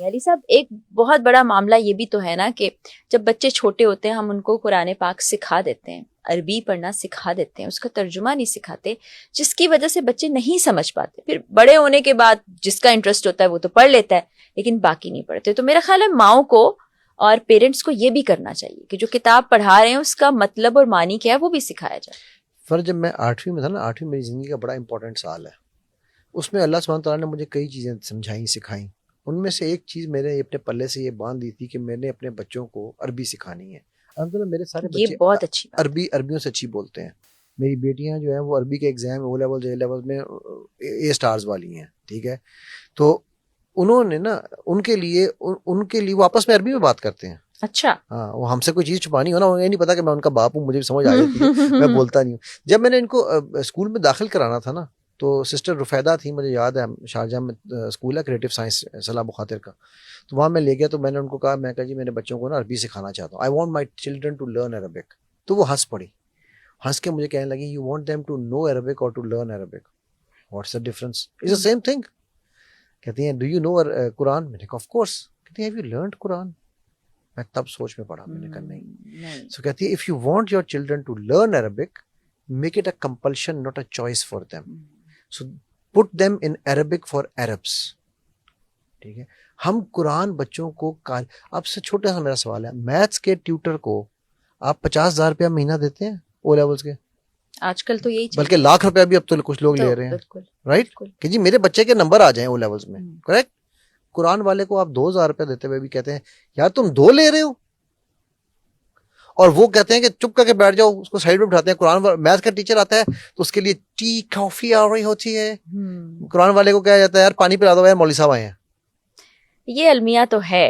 علی صاحب ایک بہت بڑا معاملہ یہ بھی تو ہے نا کہ جب بچے چھوٹے ہوتے ہیں ہم ان کو قرآن پاک سکھا دیتے ہیں، عربی پڑھنا سکھا دیتے ہیں، اس کا ترجمہ نہیں سکھاتے، جس کی وجہ سے بچے نہیں سمجھ پاتے. پھر بڑے ہونے کے بعد جس کا انٹرسٹ ہوتا ہے وہ تو پڑھ لیتا ہے لیکن باقی نہیں پڑھتے. تو میرا خیال ہے ماؤں کو اور پیرنٹس کو یہ بھی کرنا چاہیے کہ جو کتاب پڑھا رہے ہیں اس کا مطلب اور معنی کیا ہے وہ بھی سکھایا جائے. فرض جب میں 8ویں میں تھا نا، 8ویں میری زندگی کا بڑا امپورٹنٹ سال ہے. اس میں اللہ سبحانہ تعالیٰ نے مجھے کئی چیزیں سمجھائیں سکھائیں. ان میں سے ایک چیز میرے اپنے پلے سے یہ باندھ دی تھی کہ میں نے اپنے بچوں کو عربی سکھانی ہے. الحمدللہ میرے سارے یہ بچے بہت اچھی بات عربیوں سے اچھی بولتے ہیں. میری بیٹیاں جو ہیں وہ عربی کے ایگزام او لیول جے لیول میں اے سٹارز والی ہیں. ٹھیک ہے، تو انہوں نے نا ان کے لیے وہ آپس میں عربی میں بات کرتے ہیں. اچھا، ہاں، وہ ہم سے کوئی چیز چھپانی ہو نا، انہیں نہیں پتا کہ میں ان کا باپ ہوں، مجھے سمجھ آ جاتی ہے، میں بولتا نہیں ہوں. جب میں نے ان کو اسکول میں داخل کرانا تھا نا، تو سسٹر رفیدہ تھی، مجھے یاد ہے، شارجہ میں اسکول ہے کریٹو سائنس صلاح بخاطر کا، تو وہاں میں لے گیا. تو میں نے ان کو کہا، میں کہا جی میرے بچوں کو نا عربی سکھانا چاہتا ہوں، I want my children to learn Arabic. تو وہ ہنس پڑی، ہنس کے مجھے کہنے لگی، you want them to know Arabic or to learn Arabic, what's the difference? It's the same thing. کہتی ہیں ڈو یو نو قرآن؟ میں نے کہا آف کورس. کہتی ہیں ہیو یو لرنڈ قرآن؟ میں تب سوچ میں پڑا، میں نے کہا نہیں. سو کہتی ہے if you want your children to learn Arabic make it a compulsion not a choice for them. So put them in Arabic for Arabs. ٹھیک ہے، ہم قرآن بچوں کو اب سے چھوٹا سا میرا سوال ہے، میتھس کے ٹیوٹر کو آپ 50,000 مہینہ دیتے ہیں او لیولس کے؟ آج کل تو یہی بلکہ لاکھ روپیہ بھی اب تو کچھ لوگ لے رہے ہیں، رائٹ، کہ جی میرے بچے کے نمبر آ جائیں او لیولس میں. کریکٹ. قرآن والے کو آپ 2,000 دیتے ہوئے بھی کہتے ہیں یار تم 2 لے رہے ہو، اور وہ کہتے ہیں کہ چپ کر کے بیٹھ جاؤ. اس کو سائڈ میں بٹھاتے ہیں. قرآن میتھ کا ٹیچر آتا ہے تو اس کے لیے ٹی کافی آ رہی ہوتی ہے، قرآن والے کو کہا جاتا ہے یار پانی پلا دو، یار مولوی صاحب آئے ہیں. یہ المیہ تو ہے.